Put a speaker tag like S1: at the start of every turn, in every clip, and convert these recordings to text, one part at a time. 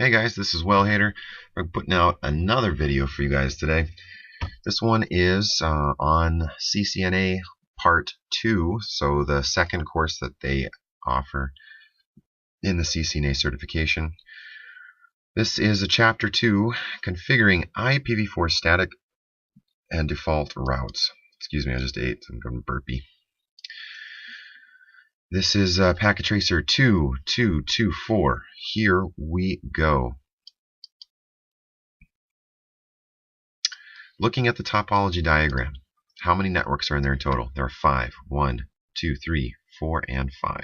S1: Hey guys, this is Wellhater. I'm putting out another video for you guys today. This one is on CCNA Part 2, so the second course that they offer in the CCNA certification. This is a Chapter 2, Configuring IPv4 Static and Default Routes. Excuse me, I just ate. I'm going burpy. This is Packet Tracer 2224. Here we go. Looking at the topology diagram, how many networks are in there in total? There are 5. 1, 2, 3, 4, and 5.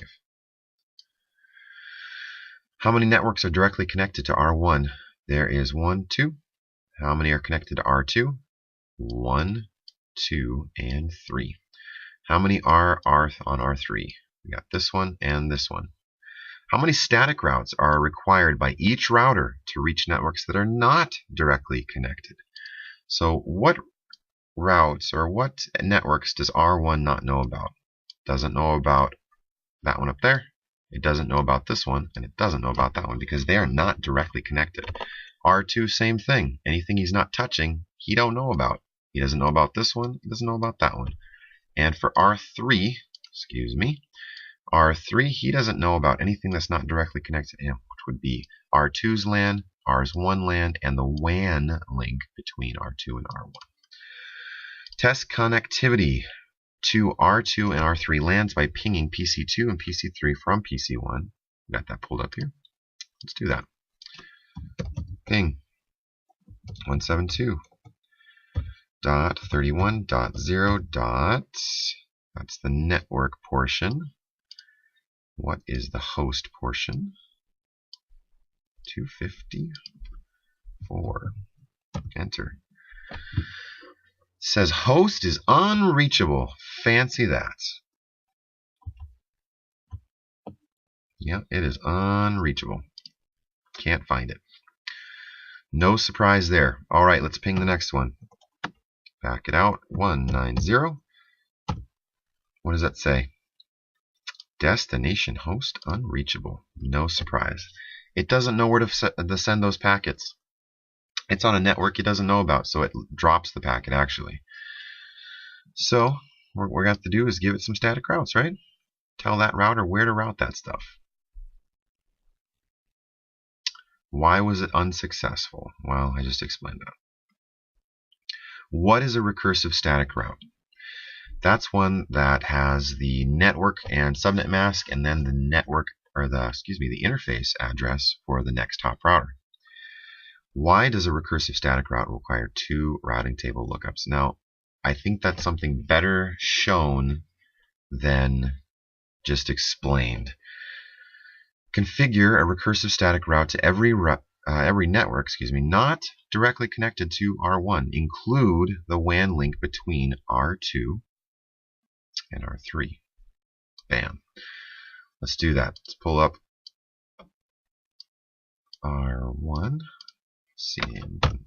S1: How many networks are directly connected to R1? There is 1, 2. How many are connected to R2? 1, 2, and 3. How many are on R3? We got this one and this one. How many static routes are required by each router to reach networks that are not directly connected? So what routes or what networks does R1 not know about? Doesn't know about that one up there. It doesn't know about this one, and it doesn't know about that one because they are not directly connected. R2, same thing. Anything he's not touching, he don't know about. He doesn't know about this one. He doesn't know about that one. And for R3, R3, he doesn't know about anything that's not directly connected to him, which would be R2's LAN, R1 LAN, and the WAN link between R2 and R1. Test connectivity to R2 and R3 LANs by pinging PC2 and PC3 from PC1. Got that pulled up here. Let's do that. Ping 172.31.0. That's the network portion. What is the host portion? 254. Enter. It says host is unreachable. Fancy that. Yeah, it is unreachable. Can't find it. No surprise there. All right, let's ping the next one. Back it out. 190. What does that say? Destination host unreachable. No surprise. It doesn't know where to send those packets. It's on a network it doesn't know about, so it drops the packet actually. So what we're going to have to do is give it some static routes, right? Tell that router where to route that stuff. Why was it unsuccessful? Well, I just explained that. What is a recursive static route? That's one that has the network and subnet mask, and then the network, or the interface address for the next top router. Why does a recursive static route require 2 routing table lookups? Now, I think that's something better shown than just explained. Configure a recursive static route to every network, not directly connected to R1. Include the WAN link between R2 and R3. Bam. Let's do that. Let's pull up R1 CNT.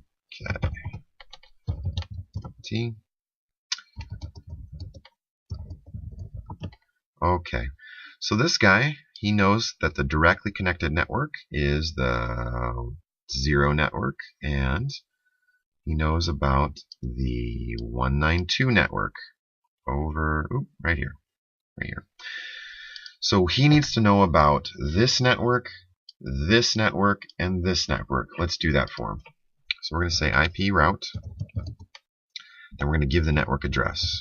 S1: Okay. So this guy, he knows that the directly connected network is the 0 network, and he knows about the 192 network over right here. So he needs to know about this network, and this network. Let's do that for him. So we're going to say IP route, then we're going to give the network address.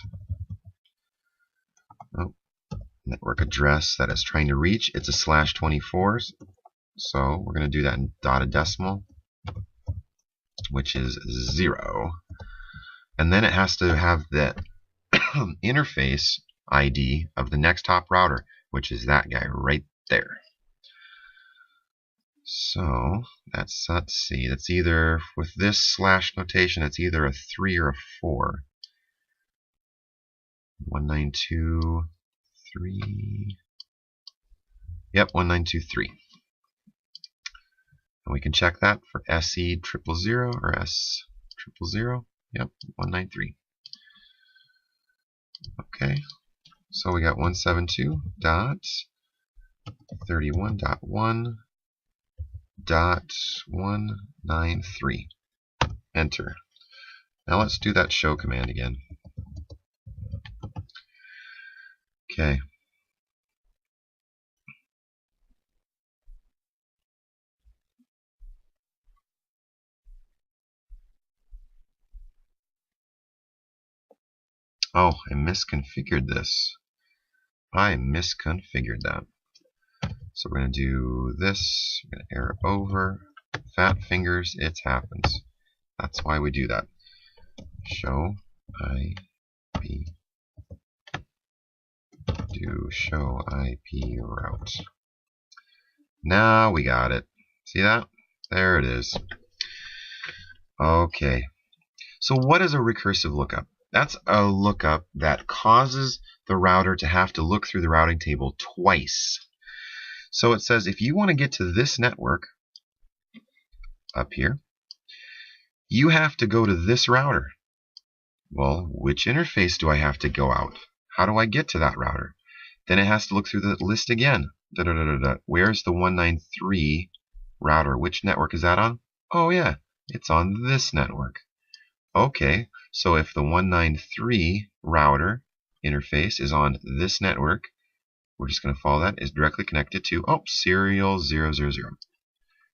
S1: Network address that it's trying to reach, it's a /24, so we're going to do that in dotted decimal, which is 0. And then it has to have the interface ID of the next top router, which is that guy right there. So let's see, that's either, with this slash notation, it's either a 3 or a 4. 192.3. Yep, 192.3. And we can check that for SE000 or S000. Yep, 193. Okay, so we got 172.31.1 1.193. Enter. Now let's do that show command again. Okay. Oh, I misconfigured this. I misconfigured that. So we're going to do this. We're going to arrow over. Fat fingers, it happens. That's why we do that. Show IP. Do show IP route. Now we got it. See that? There it is. Okay. So what is a recursive lookup? That's a lookup that causes the router to have to look through the routing table twice. So it says if you want to get to this network up here, you have to go to this router. Well, which interface do I have to go out? How do I get to that router? Then it has to look through the list again. Where's the 193 router? Which network is that on? Oh yeah, it's on this network. Okay, so if the 193 router interface is on this network, we're just going to follow that, is directly connected to, serial 000.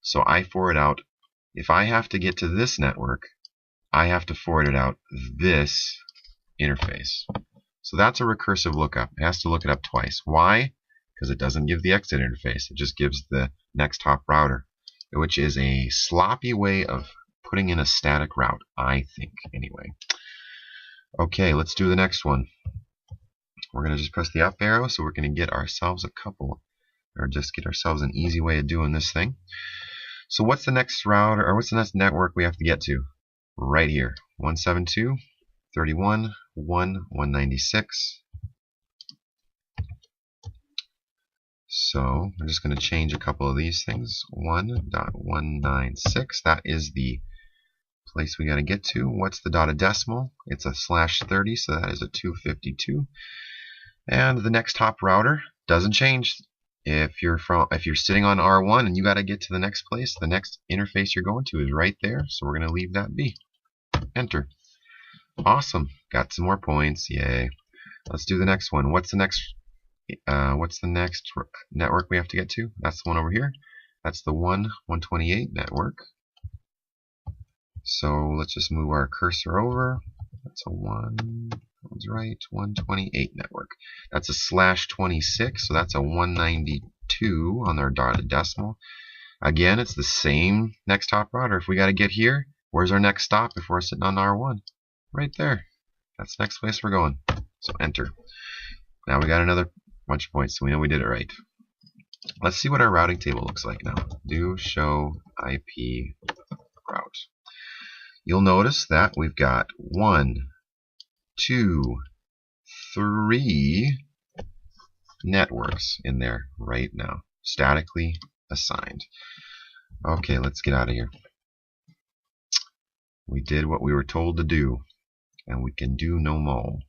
S1: So I forward out, if I have to get to this network, I have to forward it out this interface. So that's a recursive lookup. It has to look it up twice. Why? Because it doesn't give the exit interface. It just gives the next hop router, which is a sloppy way of putting in a static route, I think, anyway. Okay, let's do the next one. We're going to just press the up arrow, so we're going to get ourselves a couple, or just get ourselves an easy way of doing this thing. So what's the next router, or what's the next network we have to get to? Right here, 172.31.1.196. So we're just going to change a couple of these things. 1.196, that is the place we got to get to. What's the dotted decimal? It's a /30, so that is a 252. And the next hop router doesn't change. If you're sitting on R1 and you got to get to the next place, the next interface you're going to is right there. So we're going to leave that be. Enter. Awesome. Got some more points. Yay. Let's do the next one. What's the next network we have to get to? That's the one over here. That's the 128 network. So let's just move our cursor over. That's a 128 network. That's a /26, so that's a 192 on our dotted decimal. Again, it's the same next hop router. If we got to get here, where's our next stop if we're sitting on R1? Right there. That's the next place we're going. So enter. Now we got another bunch of points, so we know we did it right. Let's see what our routing table looks like now. Do show IP route. You'll notice that we've got 1, 2, 3 networks in there right now, statically assigned. Okay, let's get out of here. We did what we were told to do, and we can do no more.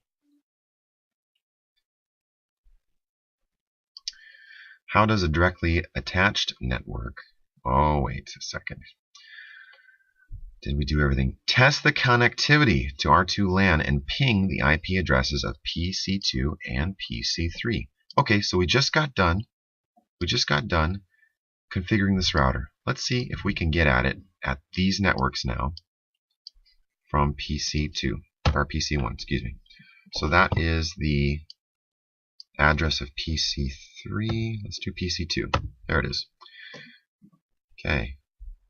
S1: How does a directly attached network? Oh, wait a second. Did we do everything? Test the connectivity to R2 LAN and ping the IP addresses of PC2 and PC3. Okay, so we just got done configuring this router. Let's see if we can get at it at these networks now from PC2 or PC1, excuse me. So that is the address of PC3. Let's do PC2. There it is. Okay.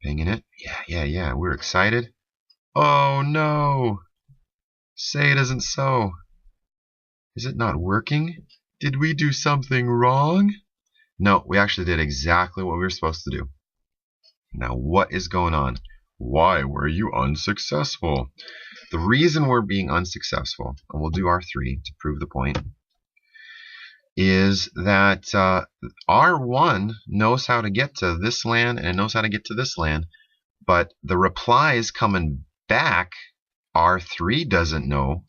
S1: Pinging it. Yeah. We're excited. Oh no! Say it isn't so. Is it not working? Did we do something wrong? No, we actually did exactly what we were supposed to do. Now what is going on? Why were you unsuccessful? The reason we're being unsuccessful, and we'll do R3 to prove the point, is that R1 knows how to get to this LAN and knows how to get to this LAN, but the replies coming back, R3 doesn't know.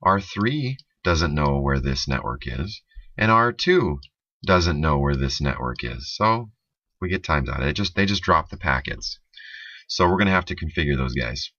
S1: R3 doesn't know where this network is, and R2 doesn't know where this network is. So We get times out. They just drop the packets. So we're going to have to configure those guys.